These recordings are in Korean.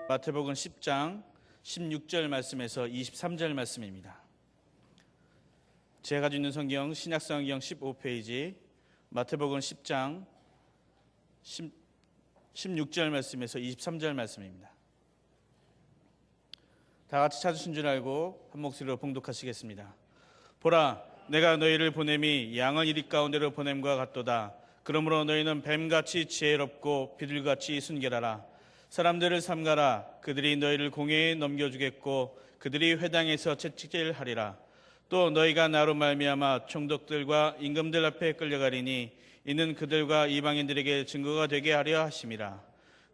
마태복음 10장 16절 말씀에서 23절 말씀입니다. 제가 가지고 있는 성경 신약성경 15페이지 마태복음 10장 16절 말씀에서 23절 말씀입니다. 다 같이 찾으신 줄 알고 한 목소리로 봉독하시겠습니다. 보라, 내가 너희를 보냄이 양을 이리 가운데로 보냄과 같도다. 그러므로 너희는 뱀같이 지혜롭고 비둘같이 순결하라. 사람들을 삼가라. 그들이 너희를 공회에 넘겨주겠고 그들이 회당에서 채찍질하리라. 또 너희가 나로 말미암아 총독들과 임금들 앞에 끌려가리니 이는 그들과 이방인들에게 증거가 되게 하려 하심이라.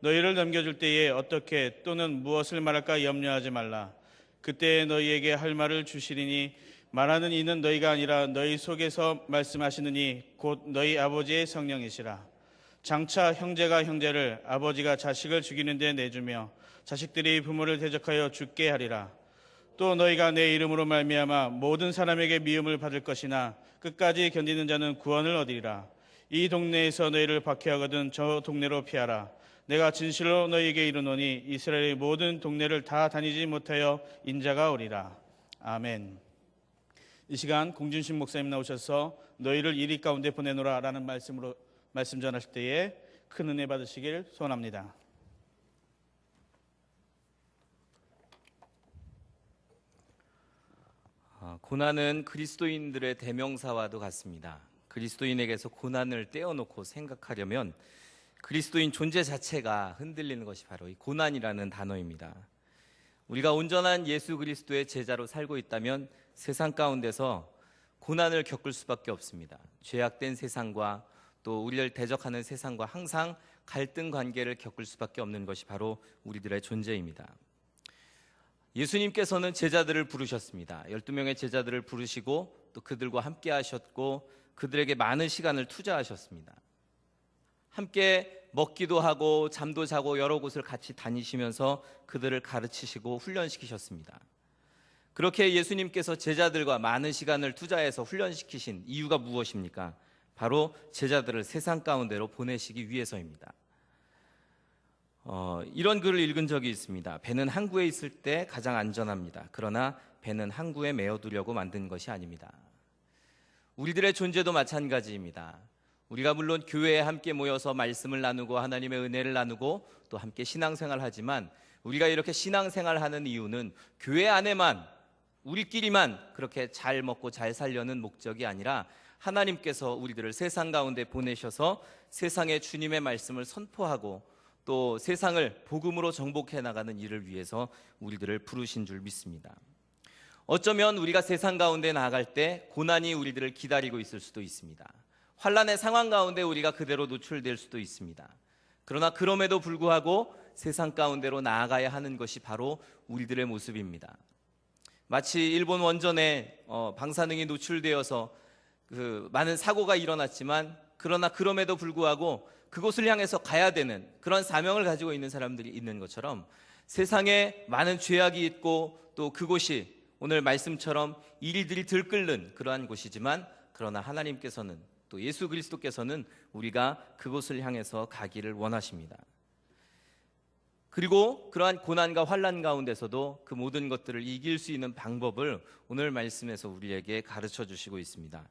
너희를 넘겨줄 때에 어떻게 또는 무엇을 말할까 염려하지 말라. 그때에 너희에게 할 말을 주시리니 말하는 이는 너희가 아니라 너희 속에서 말씀하시느니 곧 너희 아버지의 성령이시라. 장차 형제가 형제를 아버지가 자식을 죽이는 데 내주며 자식들이 부모를 대적하여 죽게 하리라. 또 너희가 내 이름으로 말미암아 모든 사람에게 미움을 받을 것이나 끝까지 견디는 자는 구원을 얻으리라. 이 동네에서 너희를 박해하거든 저 동네로 피하라. 내가 진실로 너희에게 이르노니 이스라엘의 모든 동네를 다 다니지 못하여 인자가 오리라. 아멘. 이 시간 공준신 목사님 나오셔서 너희를 이리 가운데 보내노라 라는 말씀으로 말씀 전하실 때에 큰 은혜 받으시길 소원합니다. 고난은 그리스도인들의 대명사와도 같습니다. 그리스도인에게서 고난을 떼어놓고 생각하려면 그리스도인 존재 자체가 흔들리는 것이 바로 이 고난이라는 단어입니다. 우리가 온전한 예수 그리스도의 제자로 살고 있다면 세상 가운데서 고난을 겪을 수밖에 없습니다. 죄악된 세상과 또 우리를 대적하는 세상과 항상 갈등 관계를 겪을 수밖에 없는 것이 바로 우리들의 존재입니다. 예수님께서는 제자들을 부르셨습니다. 12명의 제자들을 부르시고 또 그들과 함께 하셨고 그들에게 많은 시간을 투자하셨습니다. 함께 먹기도 하고 잠도 자고 여러 곳을 같이 다니시면서 그들을 가르치시고 훈련시키셨습니다. 그렇게 예수님께서 제자들과 많은 시간을 투자해서 훈련시키신 이유가 무엇입니까? 바로 제자들을 세상 가운데로 보내시기 위해서입니다. 이런 글을 읽은 적이 있습니다. 배는 항구에 있을 때 가장 안전합니다. 그러나 배는 항구에 메어두려고 만든 것이 아닙니다. 우리들의 존재도 마찬가지입니다. 우리가 물론 교회에 함께 모여서 말씀을 나누고 하나님의 은혜를 나누고 또 함께 신앙생활을 하지만 우리가 이렇게 신앙생활하는 이유는 교회 안에만 우리끼리만 그렇게 잘 먹고 잘 살려는 목적이 아니라 하나님께서 우리들을 세상 가운데 보내셔서 세상에 주님의 말씀을 선포하고 또 세상을 복음으로 정복해 나가는 일을 위해서 우리들을 부르신 줄 믿습니다. 어쩌면 우리가 세상 가운데 나아갈 때 고난이 우리들을 기다리고 있을 수도 있습니다. 환난의 상황 가운데 우리가 그대로 노출될 수도 있습니다. 그러나 그럼에도 불구하고 세상 가운데로 나아가야 하는 것이 바로 우리들의 모습입니다. 마치 일본 원전에 방사능이 노출되어서 많은 사고가 일어났지만 그러나 그럼에도 불구하고 그곳을 향해서 가야 되는 그런 사명을 가지고 있는 사람들이 있는 것처럼 세상에 많은 죄악이 있고 또 그곳이 오늘 말씀처럼 이리들이 들끓는 그러한 곳이지만 그러나 하나님께서는 또 예수 그리스도께서는 우리가 그곳을 향해서 가기를 원하십니다. 그리고 그러한 고난과 환난 가운데서도 그 모든 것들을 이길 수 있는 방법을 오늘 말씀에서 우리에게 가르쳐 주시고 있습니다.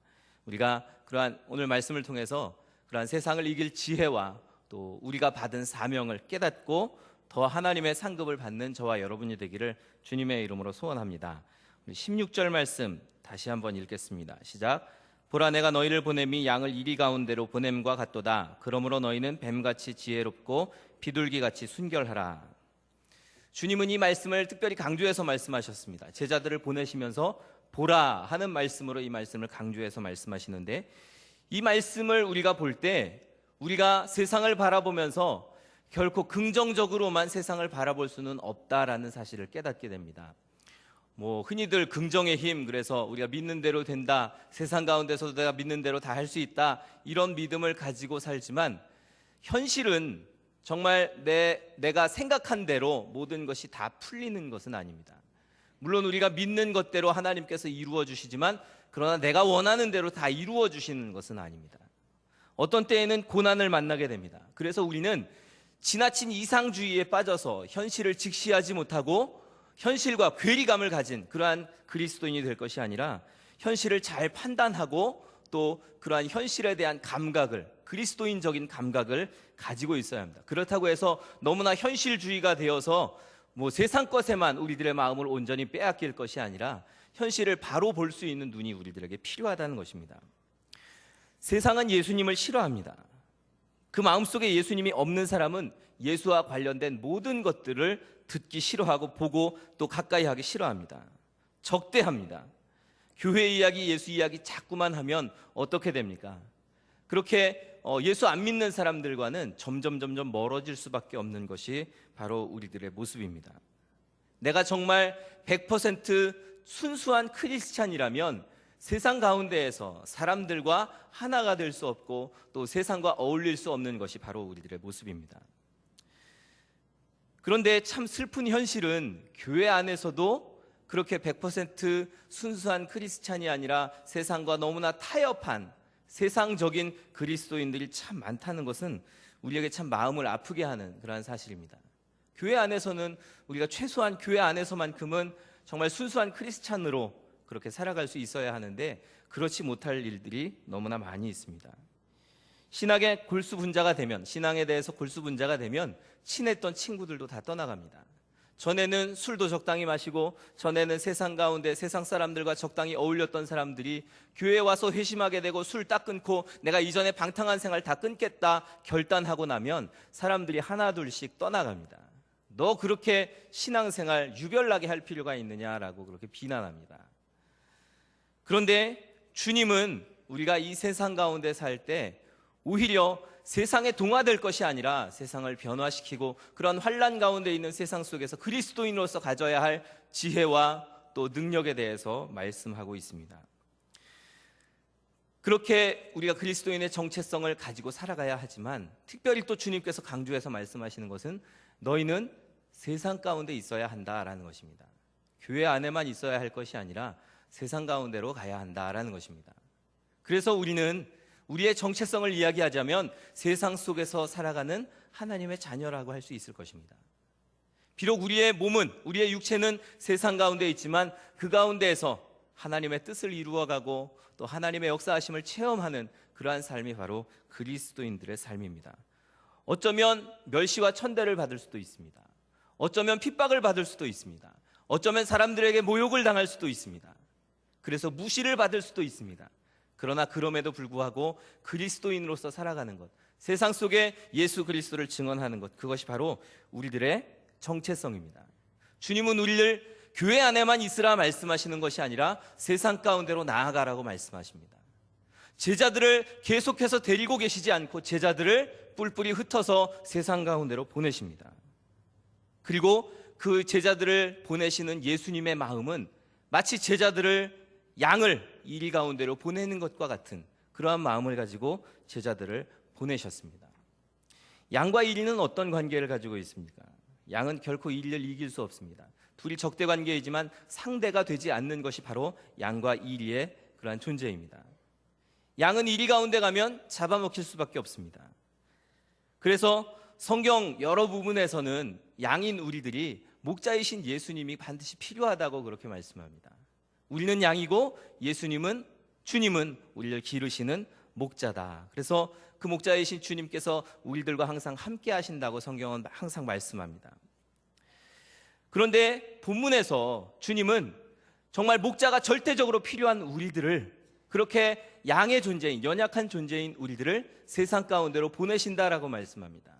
우리가 그러한 오늘 말씀을 통해서 그러한 세상을 이길 지혜와 또 우리가 받은 사명을 깨닫고 더 하나님의 상급을 받는 저와 여러분이 되기를 주님의 이름으로 소원합니다. 16절 말씀 다시 한번 읽겠습니다. 시작. 보라, 내가 너희를 보냄이 양을 이리 가운데로 보냄과 같도다. 그러므로 너희는 뱀같이 지혜롭고 비둘기같이 순결하라. 주님은 이 말씀을 특별히 강조해서 말씀하셨습니다. 제자들을 보내시면서 보라 하는 말씀으로 이 말씀을 강조해서 말씀하시는데 이 말씀을 우리가 볼 때 우리가 세상을 바라보면서 결코 긍정적으로만 세상을 바라볼 수는 없다라는 사실을 깨닫게 됩니다. 흔히들 긍정의 힘, 그래서 우리가 믿는 대로 된다, 세상 가운데서도 내가 믿는 대로 다 할 수 있다, 이런 믿음을 가지고 살지만 현실은 정말 내가 생각한 대로 모든 것이 다 풀리는 것은 아닙니다. 물론 우리가 믿는 것대로 하나님께서 이루어 주시지만 그러나 내가 원하는 대로 다 이루어 주시는 것은 아닙니다. 어떤 때에는 고난을 만나게 됩니다. 그래서 우리는 지나친 이상주의에 빠져서 현실을 직시하지 못하고 현실과 괴리감을 가진 그러한 그리스도인이 될 것이 아니라 현실을 잘 판단하고 또 그러한 현실에 대한 감각을, 그리스도인적인 감각을 가지고 있어야 합니다. 그렇다고 해서 너무나 현실주의가 되어서 세상 것에만 우리들의 마음을 온전히 빼앗길 것이 아니라 현실을 바로 볼 수 있는 눈이 우리들에게 필요하다는 것입니다. 세상은 예수님을 싫어합니다. 그 마음속에 예수님이 없는 사람은 예수와 관련된 모든 것들을 듣기 싫어하고 보고 또 가까이 하기 싫어합니다. 적대합니다. 교회 이야기, 예수 이야기 자꾸만 하면 어떻게 됩니까? 그렇게 예수 안 믿는 사람들과는 점점 멀어질 수밖에 없는 것이 바로 우리들의 모습입니다. 내가 정말 100% 순수한 크리스찬이라면 세상 가운데에서 사람들과 하나가 될 수 없고 또 세상과 어울릴 수 없는 것이 바로 우리들의 모습입니다. 그런데 참 슬픈 현실은 교회 안에서도 그렇게 100% 순수한 크리스찬이 아니라 세상과 너무나 타협한 세상적인 그리스도인들이 참 많다는 것은 우리에게 참 마음을 아프게 하는 그러한 사실입니다. 교회 안에서는 우리가 최소한 교회 안에서만큼은 정말 순수한 크리스찬으로 그렇게 살아갈 수 있어야 하는데 그렇지 못할 일들이 너무나 많이 있습니다. 신앙에 골수분자가 되면, 신앙에 대해서 골수분자가 되면 친했던 친구들도 다 떠나갑니다. 전에는 술도 적당히 마시고 전에는 세상 가운데 세상 사람들과 적당히 어울렸던 사람들이 교회에 와서 회심하게 되고 술 딱 끊고 내가 이전에 방탕한 생활 다 끊겠다 결단하고 나면 사람들이 하나 둘씩 떠나갑니다. 너 그렇게 신앙생활 유별나게 할 필요가 있느냐라고 그렇게 비난합니다. 그런데 주님은 우리가 이 세상 가운데 살 때 오히려 세상에 동화될 것이 아니라 세상을 변화시키고 그런 환난 가운데 있는 세상 속에서 그리스도인으로서 가져야 할 지혜와 또 능력에 대해서 말씀하고 있습니다. 그렇게 우리가 그리스도인의 정체성을 가지고 살아가야 하지만 특별히 또 주님께서 강조해서 말씀하시는 것은 너희는 세상 가운데 있어야 한다라는 것입니다. 교회 안에만 있어야 할 것이 아니라 세상 가운데로 가야 한다라는 것입니다. 그래서 우리는 우리의 정체성을 이야기하자면 세상 속에서 살아가는 하나님의 자녀라고 할 수 있을 것입니다. 비록 우리의 몸은, 우리의 육체는 세상 가운데 있지만 그 가운데에서 하나님의 뜻을 이루어가고 또 하나님의 역사하심을 체험하는 그러한 삶이 바로 그리스도인들의 삶입니다. 어쩌면 멸시와 천대를 받을 수도 있습니다. 어쩌면 핍박을 받을 수도 있습니다. 어쩌면 사람들에게 모욕을 당할 수도 있습니다. 그래서 무시를 받을 수도 있습니다. 그러나 그럼에도 불구하고 그리스도인으로서 살아가는 것, 세상 속에 예수 그리스도를 증언하는 것, 그것이 바로 우리들의 정체성입니다. 주님은 우리를 교회 안에만 있으라 말씀하시는 것이 아니라 세상 가운데로 나아가라고 말씀하십니다. 제자들을 계속해서 데리고 계시지 않고 제자들을 뿔뿔이 흩어서 세상 가운데로 보내십니다. 그리고 그 제자들을 보내시는 예수님의 마음은 마치 제자들을 양을 일 가운데로 보내는 것과 같은 그러한 마음을 가지고 제자들을 보내셨습니다. 양과 이리는 어떤 관계를 가지고 있습니까? 양은 결코 이리를 이길 수 없습니다. 둘이 적대 관계이지만 상대가 되지 않는 것이 바로 양과 이리의 그러한 존재입니다. 양은 이리 가운데 가면 잡아먹힐 수밖에 없습니다. 그래서 성경 여러 부분에서는 양인 우리들이 목자이신 예수님이 반드시 필요하다고 그렇게 말씀합니다. 우리는 양이고 주님은 우리를 기르시는 목자다. 그래서 그 목자이신 주님께서 우리들과 항상 함께 하신다고 성경은 항상 말씀합니다. 그런데 본문에서 주님은 정말 목자가 절대적으로 필요한 우리들을, 그렇게 양의 존재인, 연약한 존재인 우리들을 세상 가운데로 보내신다라고 말씀합니다.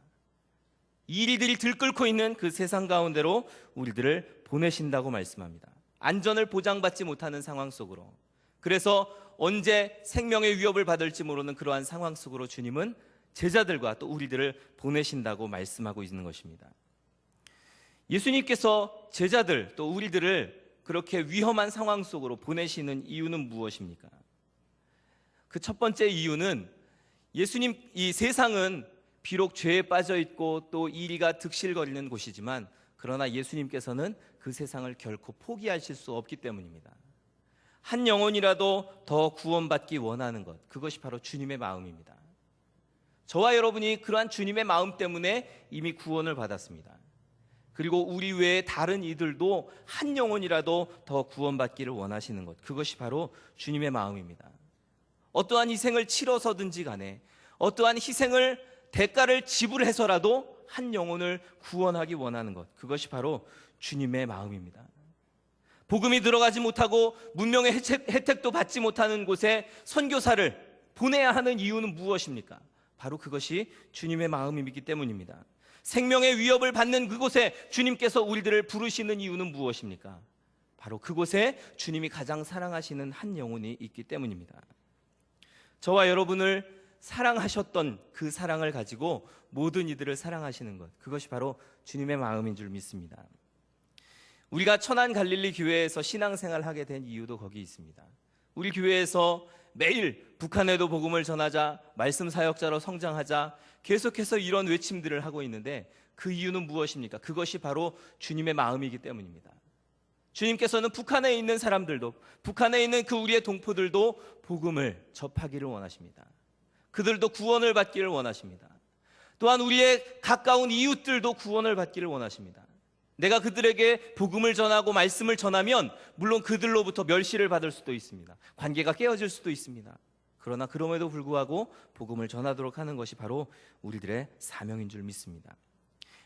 이리들이 들끓고 있는 그 세상 가운데로 우리들을 보내신다고 말씀합니다. 안전을 보장받지 못하는 상황 속으로, 그래서 언제 생명의 위협을 받을지 모르는 그러한 상황 속으로 주님은 제자들과 또 우리들을 보내신다고 말씀하고 있는 것입니다. 예수님께서 제자들 또 우리들을 그렇게 위험한 상황 속으로 보내시는 이유는 무엇입니까? 그 첫 번째 이유는 예수님, 이 세상은 비록 죄에 빠져 있고 또 이리가 득실거리는 곳이지만 그러나 예수님께서는 그 세상을 결코 포기하실 수 없기 때문입니다. 한 영혼이라도 더 구원받기 원하는 것, 그것이 바로 주님의 마음입니다. 저와 여러분이 그러한 주님의 마음 때문에 이미 구원을 받았습니다. 그리고 우리 외에 다른 이들도 한 영혼이라도 더 구원받기를 원하시는 것, 그것이 바로 주님의 마음입니다. 어떠한 희생을 치러서든지 간에, 어떠한 희생을 대가를 지불해서라도 한 영혼을 구원하기 원하는 것, 그것이 바로 주님의 마음입니다. 복음이 들어가지 못하고 문명의 혜택도 받지 못하는 곳에 선교사를 보내야 하는 이유는 무엇입니까? 바로 그것이 주님의 마음이기 때문입니다. 생명의 위협을 받는 그곳에 주님께서 우리들을 부르시는 이유는 무엇입니까? 바로 그곳에 주님이 가장 사랑하시는 한 영혼이 있기 때문입니다. 저와 여러분을 사랑하셨던 그 사랑을 가지고 모든 이들을 사랑하시는 것, 그것이 바로 주님의 마음인 줄 믿습니다. 우리가 천안 갈릴리 교회에서 신앙생활을 하게 된 이유도 거기 있습니다. 우리 교회에서 매일 북한에도 복음을 전하자, 말씀 사역자로 성장하자, 계속해서 이런 외침들을 하고 있는데 그 이유는 무엇입니까? 그것이 바로 주님의 마음이기 때문입니다. 주님께서는 북한에 있는 사람들도, 북한에 있는 그 우리의 동포들도 복음을 접하기를 원하십니다. 그들도 구원을 받기를 원하십니다. 또한 우리의 가까운 이웃들도 구원을 받기를 원하십니다. 내가 그들에게 복음을 전하고 말씀을 전하면 물론 그들로부터 멸시를 받을 수도 있습니다. 관계가 깨어질 수도 있습니다. 그러나 그럼에도 불구하고 복음을 전하도록 하는 것이 바로 우리들의 사명인 줄 믿습니다.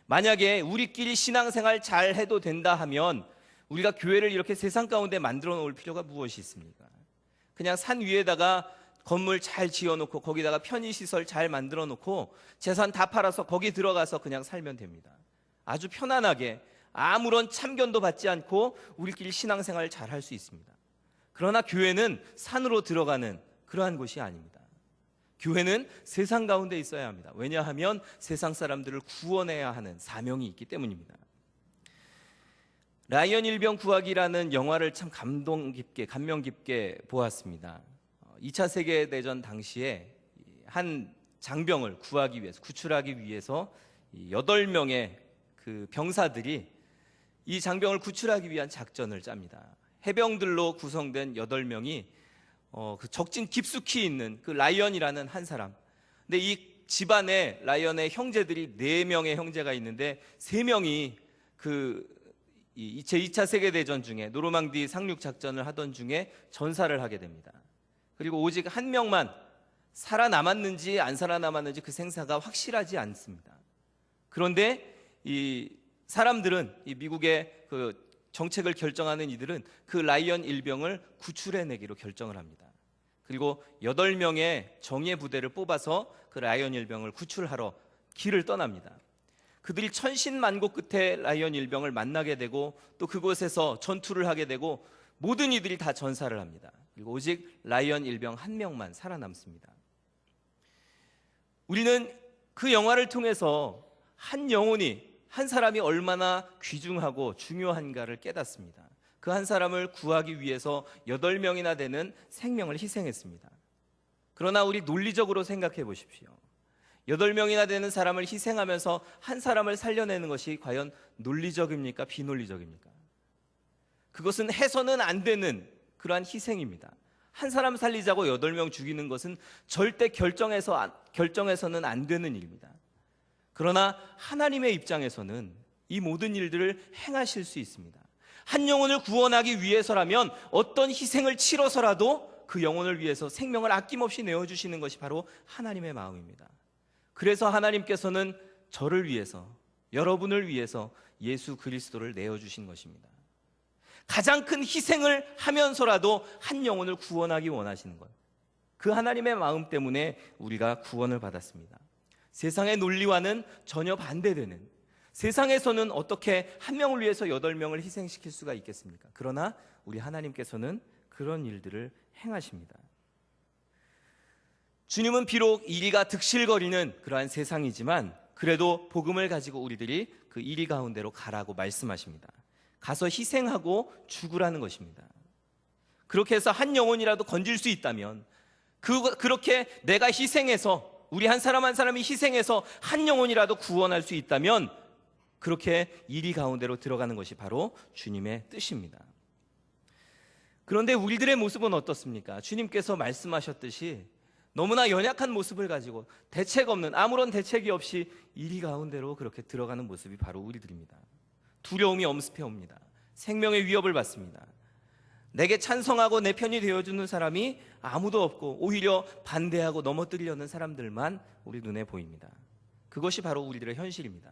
만약에 우리끼리 신앙생활 잘 해도 된다 하면 우리가 교회를 이렇게 세상 가운데 만들어 놓을 필요가 무엇이 있습니까? 그냥 산 위에다가 건물 잘 지어놓고 거기다가 편의시설 잘 만들어 놓고 재산 다 팔아서 거기 들어가서 그냥 살면 됩니다. 아주 편안하게 아무런 참견도 받지 않고 우리끼리 신앙생활 잘 할 수 있습니다. 그러나 교회는 산으로 들어가는 그러한 곳이 아닙니다. 교회는 세상 가운데 있어야 합니다. 왜냐하면 세상 사람들을 구원해야 하는 사명이 있기 때문입니다. 라이언 일병 구하기라는 영화를 참 감명 깊게 보았습니다. 2차 세계대전 당시에 한 장병을 구하기 위해서, 구출하기 위해서 8명의 그 병사들이 이 장병을 구출하기 위한 작전을 짭니다. 해병들로 구성된 8명이 그 적진 깊숙이 있는 그 라이언이라는 한 사람. 근데 이 집안에 라이언의 형제들이 4명의 형제가 있는데 3명이 그 제2차 세계대전 중에 노르망디 상륙 작전을 하던 중에 전사를 하게 됩니다. 그리고 오직 한 명만 살아남았는지 안 살아남았는지 그 생사가 확실하지 않습니다. 그런데 이 사람들은, 이 미국의 그 정책을 결정하는 이들은 그 라이언 일병을 구출해내기로 결정을 합니다. 그리고 8명의 정예 부대를 뽑아서 그 라이언 일병을 구출하러 길을 떠납니다. 그들이 천신만고 끝에 라이언 일병을 만나게 되고 또 그곳에서 전투를 하게 되고 모든 이들이 다 전사를 합니다. 그리고 오직 라이언 일병 한 명만 살아남습니다. 우리는 그 영화를 통해서 한 영혼이, 한 사람이 얼마나 귀중하고 중요한가를 깨닫습니다. 그 한 사람을 구하기 위해서 8명이나 되는 생명을 희생했습니다. 그러나 우리 논리적으로 생각해 보십시오. 8명이나 되는 사람을 희생하면서 한 사람을 살려내는 것이 과연 논리적입니까? 비논리적입니까? 그것은 해서는 안 되는 그러한 희생입니다. 한 사람 살리자고 8명 죽이는 것은 절대 결정해서는 안 되는 일입니다. 그러나 하나님의 입장에서는 이 모든 일들을 행하실 수 있습니다. 한 영혼을 구원하기 위해서라면 어떤 희생을 치러서라도 그 영혼을 위해서 생명을 아낌없이 내어주시는 것이 바로 하나님의 마음입니다. 그래서 하나님께서는 저를 위해서, 여러분을 위해서 예수 그리스도를 내어주신 것입니다. 가장 큰 희생을 하면서라도 한 영혼을 구원하기 원하시는 것, 그 하나님의 마음 때문에 우리가 구원을 받았습니다. 세상의 논리와는 전혀 반대되는, 세상에서는 어떻게 한 명을 위해서 8명을 희생시킬 수가 있겠습니까? 그러나 우리 하나님께서는 그런 일들을 행하십니다. 주님은 비록 이리가 득실거리는 그러한 세상이지만 그래도 복음을 가지고 우리들이 그 이리 가운데로 가라고 말씀하십니다. 가서 희생하고 죽으라는 것입니다. 그렇게 해서 한 영혼이라도 건질 수 있다면, 그렇게 내가 희생해서, 우리 한 사람 한 사람이 희생해서 한 영혼이라도 구원할 수 있다면 그렇게 이리 가운데로 들어가는 것이 바로 주님의 뜻입니다. 그런데 우리들의 모습은 어떻습니까? 주님께서 말씀하셨듯이 너무나 연약한 모습을 가지고 대책 없는, 아무런 대책이 없이 이리 가운데로 그렇게 들어가는 모습이 바로 우리들입니다. 두려움이 엄습해 옵니다. 생명의 위협을 받습니다. 내게 찬성하고 내 편이 되어주는 사람이 아무도 없고 오히려 반대하고 넘어뜨리려는 사람들만 우리 눈에 보입니다. 그것이 바로 우리들의 현실입니다.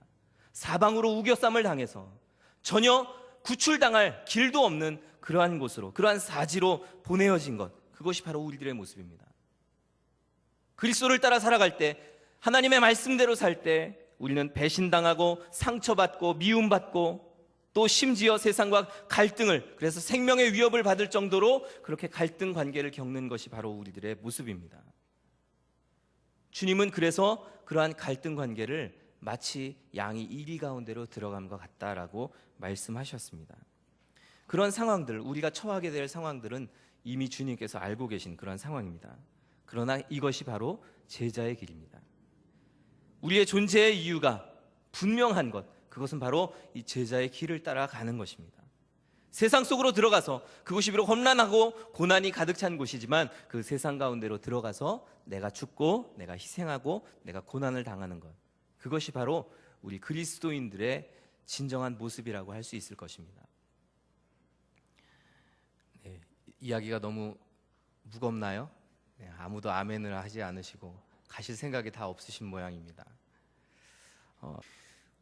사방으로 우겨쌈을 당해서 전혀 구출당할 길도 없는 그러한 곳으로, 그러한 사지로 보내어진 것, 그것이 바로 우리들의 모습입니다. 그리스도를 따라 살아갈 때, 하나님의 말씀대로 살 때 우리는 배신당하고 상처받고 미움받고 또 심지어 세상과 갈등을, 그래서 생명의 위협을 받을 정도로 그렇게 갈등 관계를 겪는 것이 바로 우리들의 모습입니다. 주님은 그래서 그러한 갈등 관계를 마치 양이 이리 가운데로 들어감과 같다라고 말씀하셨습니다. 그런 상황들, 우리가 처하게 될 상황들은 이미 주님께서 알고 계신 그런 상황입니다. 그러나 이것이 바로 제자의 길입니다. 우리의 존재의 이유가 분명한 것, 그것은 바로 이 제자의 길을 따라가는 것입니다. 세상 속으로 들어가서, 그곳이 비록 험난하고 고난이 가득 찬 곳이지만 그 세상 가운데로 들어가서 내가 죽고 내가 희생하고 내가 고난을 당하는 것, 그것이 바로 우리 그리스도인들의 진정한 모습이라고 할 수 있을 것입니다. 네, 이야기가 너무 무겁나요? 네, 아무도 아멘을 하지 않으시고 가실 생각이 다 없으신 모양입니다.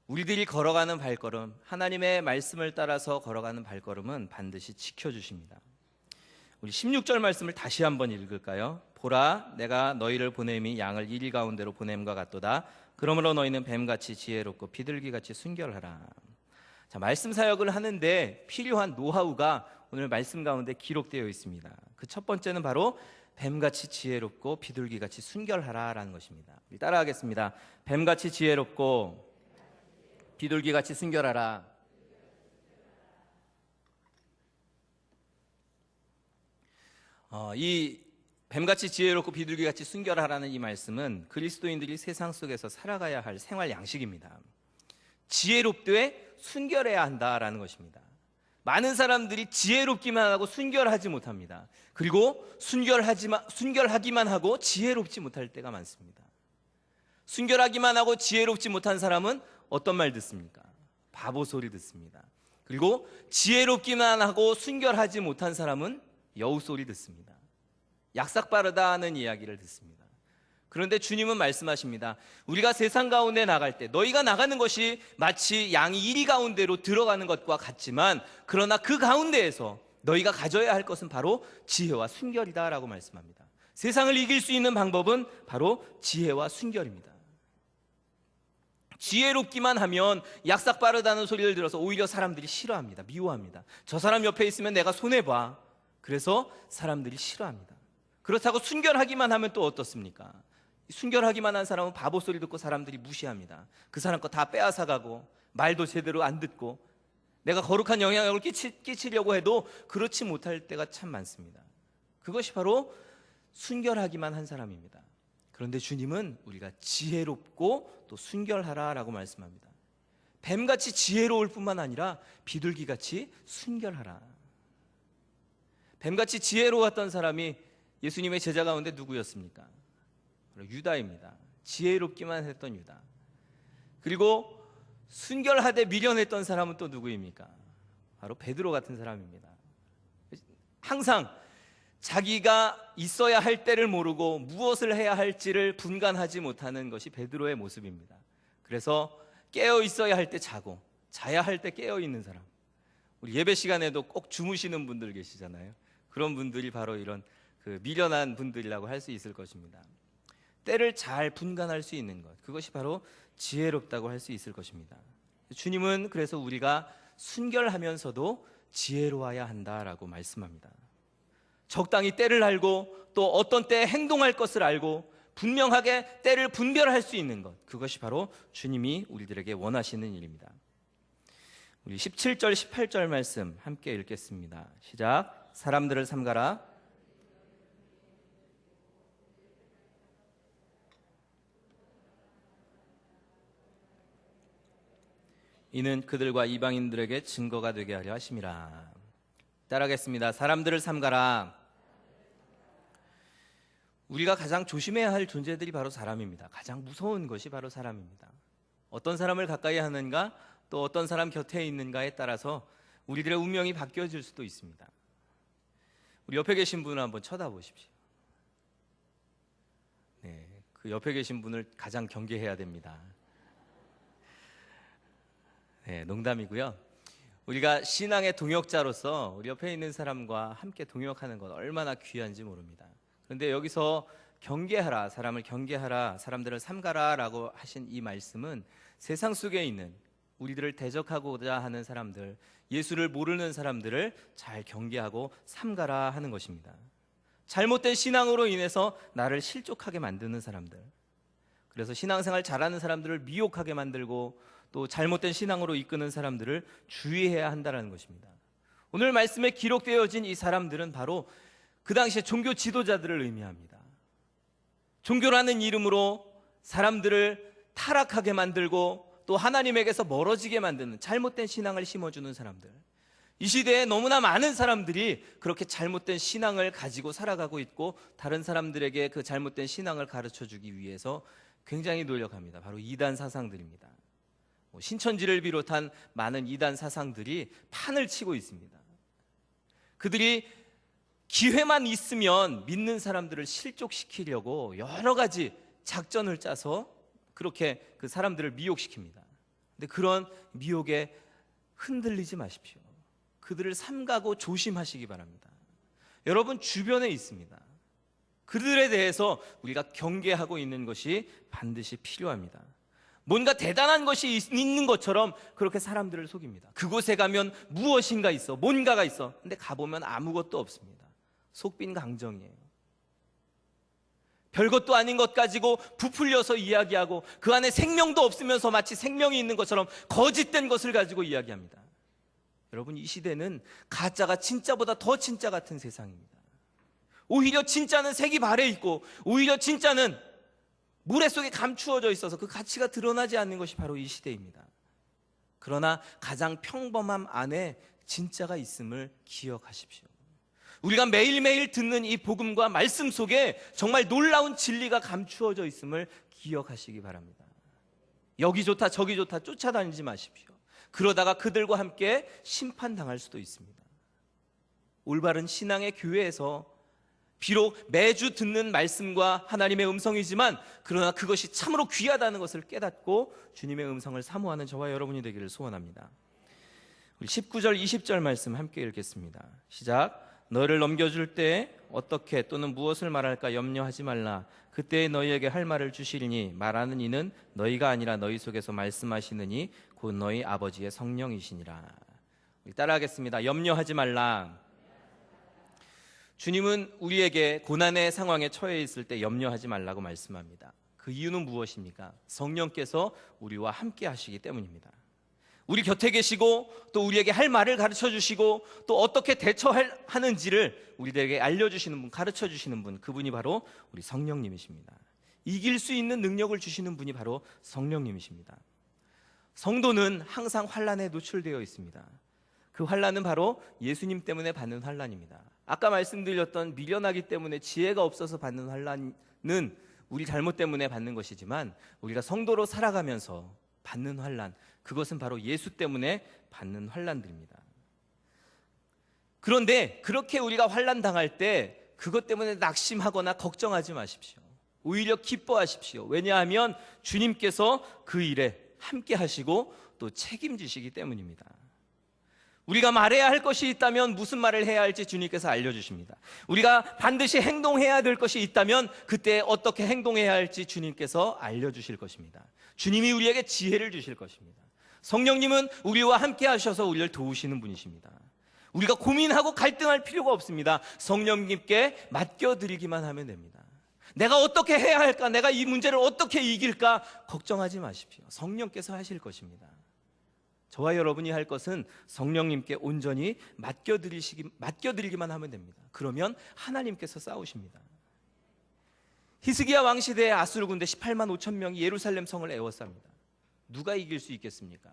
우리들이 걸어가는 발걸음, 하나님의 말씀을 따라서 걸어가는 발걸음은 반드시 지켜주십니다. 우리 16절 말씀을 다시 한번 읽을까요? 보라, 내가 너희를 보냄이 양을 이리 가운데로 보냄과 같도다. 그러므로 너희는 뱀같이 지혜롭고 비둘기같이 순결하라. 자, 말씀 사역을 하는데 필요한 노하우가 오늘 말씀 가운데 기록되어 있습니다. 그 첫 번째는 바로 뱀같이 지혜롭고 비둘기같이 순결하라라는 것입니다. 우리 따라하겠습니다. 뱀같이 지혜롭고 비둘기같이 순결하라. 이 뱀같이 지혜롭고 비둘기같이 순결하라는 이 말씀은 그리스도인들이 세상 속에서 살아가야 할 생활 양식입니다. 지혜롭되 순결해야 한다라는 것입니다. 많은 사람들이 지혜롭기만 하고 순결하지 못합니다. 그리고 순결하기만 하고 지혜롭지 못할 때가 많습니다. 순결하기만 하고 지혜롭지 못한 사람은 어떤 말 듣습니까? 바보 소리 듣습니다. 그리고 지혜롭기만 하고 순결하지 못한 사람은 여우 소리 듣습니다. 약삭 빠르다는 이야기를 듣습니다. 그런데 주님은 말씀하십니다. 우리가 세상 가운데 나갈 때 너희가 나가는 것이 마치 양이 이리 가운데로 들어가는 것과 같지만, 그러나 그 가운데에서 너희가 가져야 할 것은 바로 지혜와 순결이다라고 말씀합니다. 세상을 이길 수 있는 방법은 바로 지혜와 순결입니다. 지혜롭기만 하면 약삭 빠르다는 소리를 들어서 오히려 사람들이 싫어합니다. 미워합니다. 저 사람 옆에 있으면 내가 손해봐. 그래서 사람들이 싫어합니다. 그렇다고 순결하기만 하면 또 어떻습니까? 순결하기만 한 사람은 바보 소리 듣고 사람들이 무시합니다. 그 사람 거 다 빼앗아가고 말도 제대로 안 듣고 내가 거룩한 영향력을 끼치려고 해도 그렇지 못할 때가 참 많습니다. 그것이 바로 순결하기만 한 사람입니다. 그런데 주님은 우리가 지혜롭고 또 순결하라라고 말씀합니다. 뱀같이 지혜로울 뿐만 아니라 비둘기같이 순결하라. 뱀같이 지혜로웠던 사람이 예수님의 제자 가운데 누구였습니까? 바로 유다입니다. 지혜롭기만 했던 유다. 그리고 순결하되 미련했던 사람은 또 누구입니까? 바로 베드로 같은 사람입니다. 항상 자기가 있어야 할 때를 모르고 무엇을 해야 할지를 분간하지 못하는 것이 베드로의 모습입니다. 그래서 깨어 있어야 할 때 자고 자야 할 때 깨어 있는 사람. 우리 예배 시간에도 꼭 주무시는 분들 계시잖아요. 그런 분들이 바로 이런 미련한 분들이라고 할 수 있을 것입니다. 때를 잘 분간할 수 있는 것, 그것이 바로 지혜롭다고 할 수 있을 것입니다. 주님은 그래서 우리가 순결하면서도 지혜로워야 한다라고 말씀합니다. 적당히 때를 알고 또 어떤 때에 행동할 것을 알고 분명하게 때를 분별할 수 있는 것, 그것이 바로 주님이 우리들에게 원하시는 일입니다. 우리 17절 18절 말씀 함께 읽겠습니다. 시작. 사람들을 삼가라. 이는 그들과 이방인들에게 증거가 되게 하려 하심이라. 따라하겠습니다. 사람들을 삼가라. 우리가 가장 조심해야 할 존재들이 바로 사람입니다. 가장 무서운 것이 바로 사람입니다. 어떤 사람을 가까이 하는가, 또 어떤 사람 곁에 있는가에 따라서 우리들의 운명이 바뀌어질 수도 있습니다. 우리 옆에 계신 분을 한번 쳐다보십시오. 네, 그 옆에 계신 분을 가장 경계해야 됩니다. 네, 농담이고요. 우리가 신앙의 동역자로서 우리 옆에 있는 사람과 함께 동역하는 것 얼마나 귀한지 모릅니다. 그런데 여기서 경계하라, 사람을 경계하라, 사람들을 삼가라 라고 하신 이 말씀은 세상 속에 있는 우리들을 대적하고자 하는 사람들, 예수를 모르는 사람들을 잘 경계하고 삼가라 하는 것입니다. 잘못된 신앙으로 인해서 나를 실족하게 만드는 사람들, 그래서 신앙생활 잘하는 사람들을 미혹하게 만들고 또 잘못된 신앙으로 이끄는 사람들을 주의해야 한다는 것입니다. 오늘 말씀에 기록되어진 이 사람들은 바로 그 당시에 종교 지도자들을 의미합니다. 종교라는 이름으로 사람들을 타락하게 만들고 또 하나님에게서 멀어지게 만드는 잘못된 신앙을 심어주는 사람들, 이 시대에 너무나 많은 사람들이 그렇게 잘못된 신앙을 가지고 살아가고 있고 다른 사람들에게 그 잘못된 신앙을 가르쳐주기 위해서 굉장히 노력합니다. 바로 이단 사상들입니다. 신천지를 비롯한 많은 이단 사상들이 판을 치고 있습니다. 그들이 기회만 있으면 믿는 사람들을 실족시키려고 여러 가지 작전을 짜서 그렇게 그 사람들을 미혹시킵니다. 근데 그런 미혹에 흔들리지 마십시오. 그들을 삼가고 조심하시기 바랍니다. 여러분 주변에 있습니다. 그들에 대해서 우리가 경계하고 있는 것이 반드시 필요합니다. 뭔가 대단한 것이 있는 것처럼 그렇게 사람들을 속입니다. 그곳에 가면 무엇인가 있어, 뭔가가 있어. 근데 가보면 아무것도 없습니다. 속빈 강정이에요. 별것도 아닌 것 가지고 부풀려서 이야기하고 그 안에 생명도 없으면서 마치 생명이 있는 것처럼 거짓된 것을 가지고 이야기합니다. 여러분, 이 시대는 가짜가 진짜보다 더 진짜 같은 세상입니다. 오히려 진짜는 색이 발해 있고 오히려 진짜는 모래 속에 감추어져 있어서 그 가치가 드러나지 않는 것이 바로 이 시대입니다. 그러나 가장 평범함 안에 진짜가 있음을 기억하십시오. 우리가 매일매일 듣는 이 복음과 말씀 속에 정말 놀라운 진리가 감추어져 있음을 기억하시기 바랍니다. 여기 좋다 저기 좋다 쫓아다니지 마십시오. 그러다가 그들과 함께 심판당할 수도 있습니다. 올바른 신앙의 교회에서 비록 매주 듣는 말씀과 하나님의 음성이지만 그러나 그것이 참으로 귀하다는 것을 깨닫고 주님의 음성을 사모하는 저와 여러분이 되기를 소원합니다. 우리 19절 20절 말씀 함께 읽겠습니다. 시작. 너를 넘겨줄 때 어떻게 또는 무엇을 말할까 염려하지 말라. 그때 너희에게 할 말을 주시리니 말하는 이는 너희가 아니라 너희 속에서 말씀하시느니 곧 너희 아버지의 성령이시니라. 우리 따라하겠습니다. 염려하지 말라. 주님은 우리에게 고난의 상황에 처해 있을 때 염려하지 말라고 말씀합니다. 그 이유는 무엇입니까? 성령께서 우리와 함께 하시기 때문입니다. 우리 곁에 계시고 또 우리에게 할 말을 가르쳐 주시고 또 어떻게 대처하는지를 우리들에게 알려주시는 분, 가르쳐 주시는 분, 그분이 바로 우리 성령님이십니다. 이길 수 있는 능력을 주시는 분이 바로 성령님이십니다. 성도는 항상 환난에 노출되어 있습니다. 그 환난은 바로 예수님 때문에 받는 환난입니다. 아까 말씀드렸던 미련하기 때문에 지혜가 없어서 받는 환난은 우리 잘못 때문에 받는 것이지만 우리가 성도로 살아가면서 받는 환난, 그것은 바로 예수 때문에 받는 환난들입니다. 그런데 그렇게 우리가 환난 당할 때 그것 때문에 낙심하거나 걱정하지 마십시오. 오히려 기뻐하십시오. 왜냐하면 주님께서 그 일에 함께 하시고 또 책임지시기 때문입니다. 우리가 말해야 할 것이 있다면 무슨 말을 해야 할지 주님께서 알려주십니다. 우리가 반드시 행동해야 될 것이 있다면 그때 어떻게 행동해야 할지 주님께서 알려주실 것입니다. 주님이 우리에게 지혜를 주실 것입니다. 성령님은 우리와 함께 하셔서 우리를 도우시는 분이십니다. 우리가 고민하고 갈등할 필요가 없습니다. 성령님께 맡겨드리기만 하면 됩니다. 내가 어떻게 해야 할까? 내가 이 문제를 어떻게 이길까? 걱정하지 마십시오. 성령께서 하실 것입니다. 저와 여러분이 할 것은 성령님께 온전히 맡겨드리기만 하면 됩니다. 그러면 하나님께서 싸우십니다. 히스기야 왕 시대에 아수르 군대 18만 5천 명이 예루살렘 성을 에워쌉니다. 누가 이길 수 있겠습니까?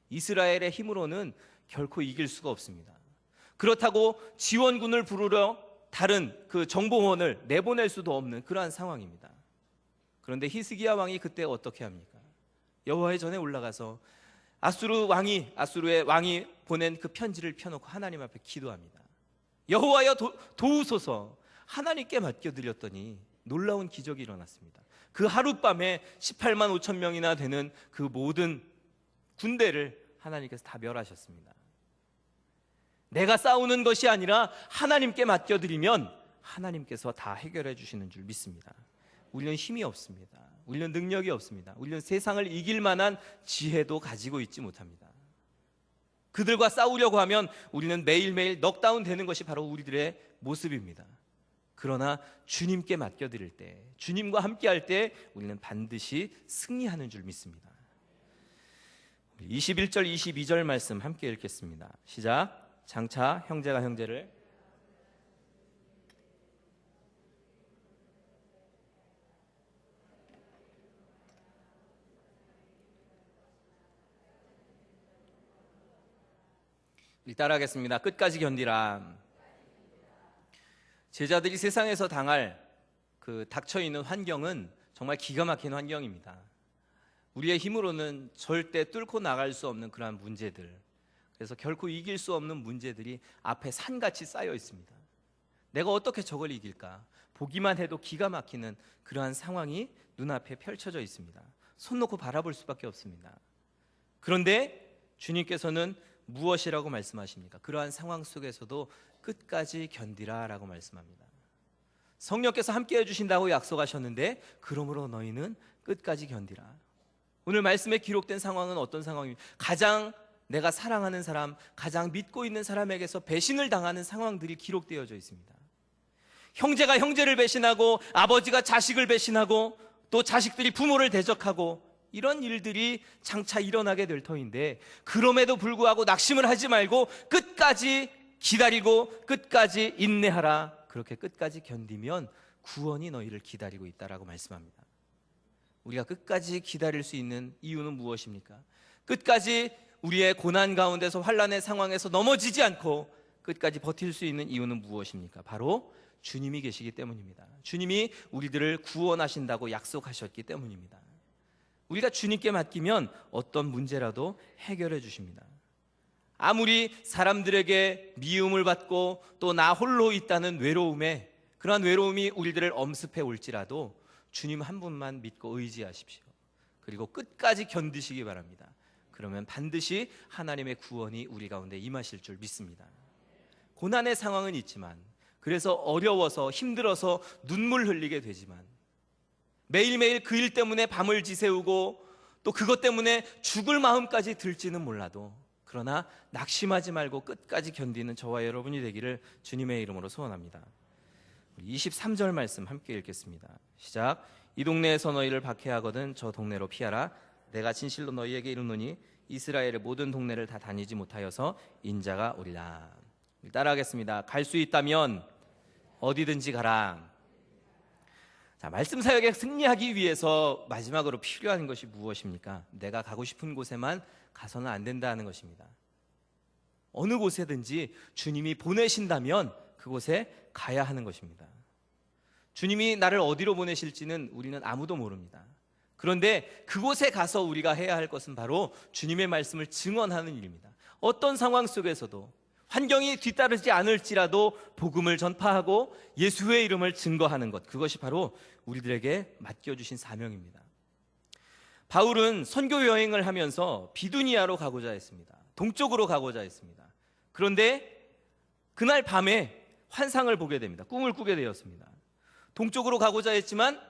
이스라엘의 힘으로는 결코 이길 수가 없습니다. 그렇다고 지원군을 부르러 다른 그 정보원을 내보낼 수도 없는 그러한 상황입니다. 그런데 히스기야 왕이 그때 어떻게 합니까? 여호와의 전에 올라가서 아수르의 왕이 보낸 그 편지를 펴놓고 하나님 앞에 기도합니다. 여호와여 도우소서. 하나님께 맡겨드렸더니 놀라운 기적이 일어났습니다. 그 하룻밤에 18만 5천 명이나 되는 그 모든 군대를 하나님께서 다 멸하셨습니다. 내가 싸우는 것이 아니라 하나님께 맡겨드리면 하나님께서 다 해결해 주시는 줄 믿습니다. 우리는 힘이 없습니다. 우리는 능력이 없습니다. 우리는 세상을 이길 만한 지혜도 가지고 있지 못합니다. 그들과 싸우려고 하면 우리는 매일매일 넉다운 되는 것이 바로 우리들의 모습입니다. 그러나 주님께 맡겨드릴 때, 주님과 함께할 때 우리는 반드시 승리하는 줄 믿습니다. 21절 22절 말씀 함께 읽겠습니다. 시작. 장차 형제가 형제를 따라하겠습니다. 끝까지 견디라. 제자들이 세상에서 당할 그 닥쳐있는 환경은 정말 기가 막힌 환경입니다. 우리의 힘으로는 절대 뚫고 나갈 수 없는 그러한 문제들, 그래서 결코 이길 수 없는 문제들이 앞에 산같이 쌓여 있습니다. 내가 어떻게 저걸 이길까? 보기만 해도 기가 막히는 그러한 상황이 눈앞에 펼쳐져 있습니다. 손 놓고 바라볼 수밖에 없습니다. 그런데 주님께서는 무엇이라고 말씀하십니까? 그러한 상황 속에서도 끝까지 견디라 라고 말씀합니다. 성령께서 함께 해주신다고 약속하셨는데 그러므로 너희는 끝까지 견디라. 오늘 말씀에 기록된 상황은 어떤 상황입니까? 가장 내가 사랑하는 사람, 가장 믿고 있는 사람에게서 배신을 당하는 상황들이 기록되어져 있습니다. 형제가 형제를 배신하고 아버지가 자식을 배신하고 또 자식들이 부모를 대적하고 이런 일들이 장차 일어나게 될 터인데, 그럼에도 불구하고 낙심을 하지 말고 끝까지 기다리고 끝까지 인내하라. 그렇게 끝까지 견디면 구원이 너희를 기다리고 있다라고 말씀합니다. 우리가 끝까지 기다릴 수 있는 이유는 무엇입니까? 끝까지 우리의 고난 가운데서 환난의 상황에서 넘어지지 않고 끝까지 버틸 수 있는 이유는 무엇입니까? 바로 주님이 계시기 때문입니다. 주님이 우리들을 구원하신다고 약속하셨기 때문입니다. 우리가 주님께 맡기면 어떤 문제라도 해결해 주십니다. 아무리 사람들에게 미움을 받고 또 나 홀로 있다는 외로움에, 그러한 외로움이 우리들을 엄습해 올지라도 주님 한 분만 믿고 의지하십시오. 그리고 끝까지 견디시기 바랍니다. 그러면 반드시 하나님의 구원이 우리 가운데 임하실 줄 믿습니다. 고난의 상황은 있지만, 그래서 어려워서 힘들어서 눈물 흘리게 되지만, 매일매일 그 일 때문에 밤을 지새우고 또 그것 때문에 죽을 마음까지 들지는 몰라도, 그러나 낙심하지 말고 끝까지 견디는 저와 여러분이 되기를 주님의 이름으로 소원합니다. 23절 말씀 함께 읽겠습니다. 시작. 이 동네에서 너희를 박해하거든 저 동네로 피하라. 내가 진실로 너희에게 이르노니 이스라엘의 모든 동네를 다 다니지 못하여서 인자가 오리라. 따라하겠습니다. 갈 수 있다면 어디든지 가라. 자, 말씀 사역에 승리하기 위해서 마지막으로 필요한 것이 무엇입니까? 내가 가고 싶은 곳에만 가서는 안 된다는 것입니다. 어느 곳에든지 주님이 보내신다면 그곳에 가야 하는 것입니다. 주님이 나를 어디로 보내실지는 우리는 아무도 모릅니다. 그런데 그곳에 가서 우리가 해야 할 것은 바로 주님의 말씀을 증언하는 일입니다. 어떤 상황 속에서도 환경이 뒤따르지 않을지라도 복음을 전파하고 예수의 이름을 증거하는 것, 그것이 바로 우리들에게 맡겨주신 사명입니다. 바울은 선교 여행을 하면서 비두니아로 가고자 했습니다. 동쪽으로 가고자 했습니다. 그런데 그날 밤에 환상을 보게 됩니다. 꿈을 꾸게 되었습니다. 동쪽으로 가고자 했지만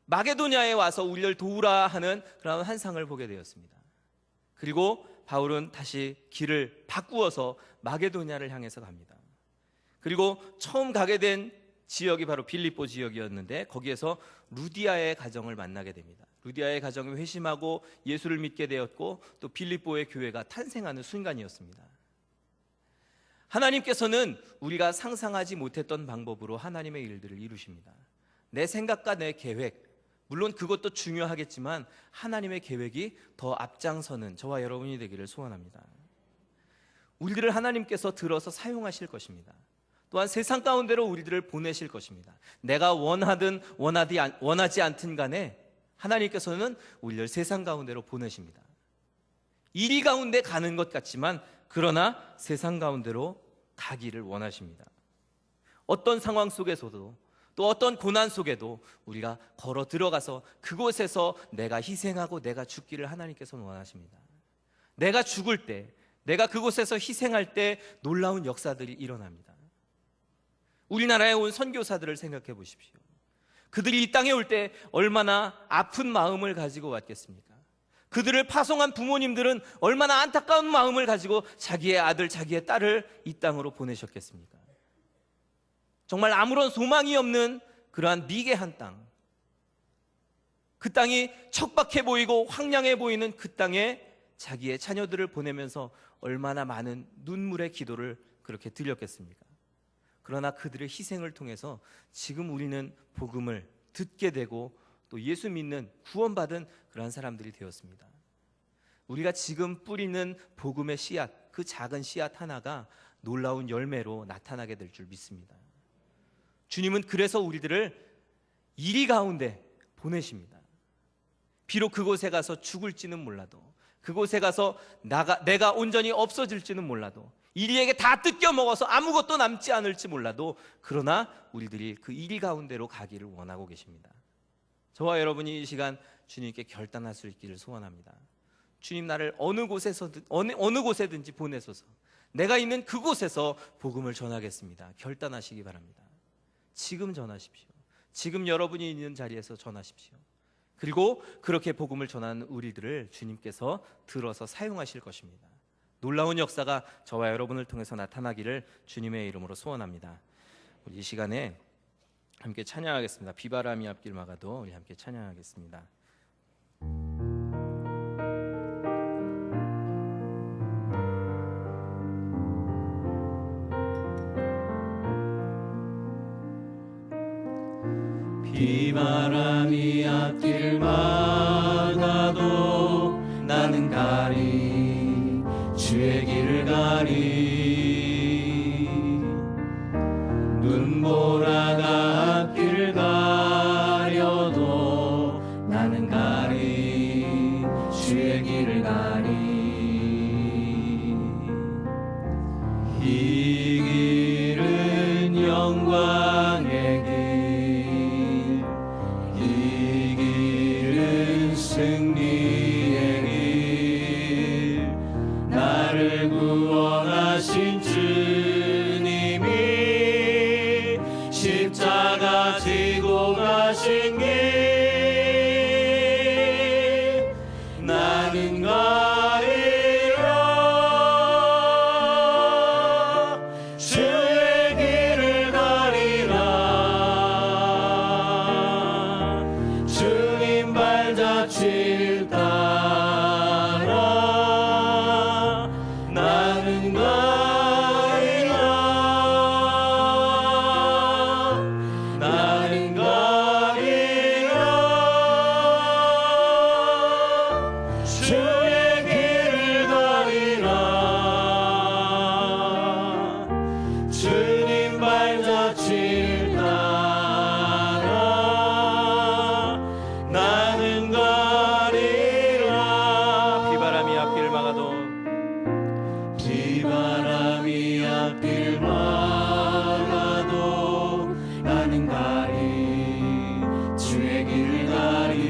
마게도냐에 와서 우리를 도우라 하는 그런 환상을 보게 되었습니다. 그리고 바울은 다시 길을 바꾸어서 마게도냐를 향해서 갑니다. 그리고 처음 가게 된 지역이 바로 빌립보 지역이었는데, 거기에서 루디아의 가정을 만나게 됩니다. 루디아의 가정이 회심하고 예수를 믿게 되었고, 또 빌립보의 교회가 탄생하는 순간이었습니다. 하나님께서는 우리가 상상하지 못했던 방법으로 하나님의 일들을 이루십니다. 내 생각과 내 계획, 물론 그것도 중요하겠지만 하나님의 계획이 더 앞장서는 저와 여러분이 되기를 소원합니다. 우리들을 하나님께서 들어서 사용하실 것입니다. 또한 세상 가운데로 우리들을 보내실 것입니다. 내가 원하든 원하지 않든 간에 하나님께서는 우리를 세상 가운데로 보내십니다. 이리 가운데 가는 것 같지만 그러나 세상 가운데로 가기를 원하십니다. 어떤 상황 속에서도 또 어떤 고난 속에도 우리가 걸어 들어가서 그곳에서 내가 희생하고 내가 죽기를 하나님께서는 원하십니다. 내가 죽을 때, 내가 그곳에서 희생할 때 놀라운 역사들이 일어납니다. 우리나라에 온 선교사들을 생각해 보십시오. 그들이 이 땅에 올 때 얼마나 아픈 마음을 가지고 왔겠습니까? 그들을 파송한 부모님들은 얼마나 안타까운 마음을 가지고 자기의 아들, 자기의 딸을 이 땅으로 보내셨겠습니까? 정말 아무런 소망이 없는 그러한 미개한 땅, 그 땅이 척박해 보이고 황량해 보이는 그 땅에 자기의 자녀들을 보내면서 얼마나 많은 눈물의 기도를 그렇게 드렸겠습니까? 그러나 그들의 희생을 통해서 지금 우리는 복음을 듣게 되고 또 예수 믿는 구원받은 그러한 사람들이 되었습니다. 우리가 지금 뿌리는 복음의 씨앗, 그 작은 씨앗 하나가 놀라운 열매로 나타나게 될 줄 믿습니다. 주님은 그래서 우리들을 이리 가운데 보내십니다. 비록 그곳에 가서 죽을지는 몰라도, 그곳에 가서 내가 온전히 없어질지는 몰라도, 이리에게 다 뜯겨 먹어서 아무것도 남지 않을지 몰라도, 그러나 우리들이 그 이리 가운데로 가기를 원하고 계십니다. 저와 여러분이 이 시간 주님께 결단할 수 있기를 소원합니다. 주님, 나를 어느 곳에든지 보내소서. 내가 있는 그곳에서 복음을 전하겠습니다. 결단하시기 바랍니다. 지금 전하십시오. 지금 여러분이 있는 자리에서 전하십시오. 그리고 그렇게 복음을 전하는 우리들을 주님께서 들어서 사용하실 것입니다. 놀라운 역사가 저와 여러분을 통해서 나타나기를 주님의 이름으로 소원합니다. 우리 이 시간에 함께 찬양하겠습니다. 비바람이 앞길 막아도 우리 함께 찬양하겠습니다. 비바람이 앞길 막아도 나는 가리, 주의 길을 가리. 눈보라가 앞길 가려도 나는 가리, 주의 길을 가리. 이 길은 영광의 길, 승리의 길, 나를 구원하신 주님이 십자가 지고 가신 길, 나는 가리라, 주의 길을 가리라. 주님 발자취를 따라 나는 가리라, 나는 가리라, 주의 길을 가리라. 주님 발자취를 따라 나는 가리라. 비바람이 앞길 막아도, 비바람이 앞길 막아도 나는 가리, 주의 길을 가리.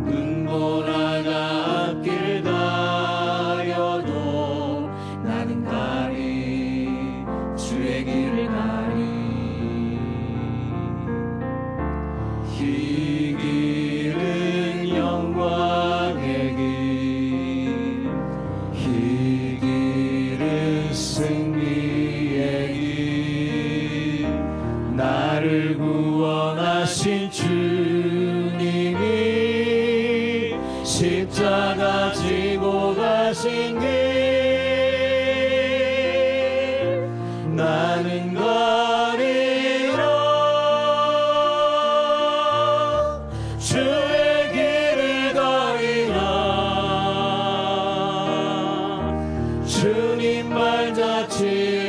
눈보라가 앞길 가려도 나는 가리, 주의 길을 가리. 이 길은 영광의 길, 이 길은 승리의 길, 나를 구원하신 주님이 십자가 지고 가신 길, 나는 가리라, 주의 길을 가리라. 주님 주님 발자취를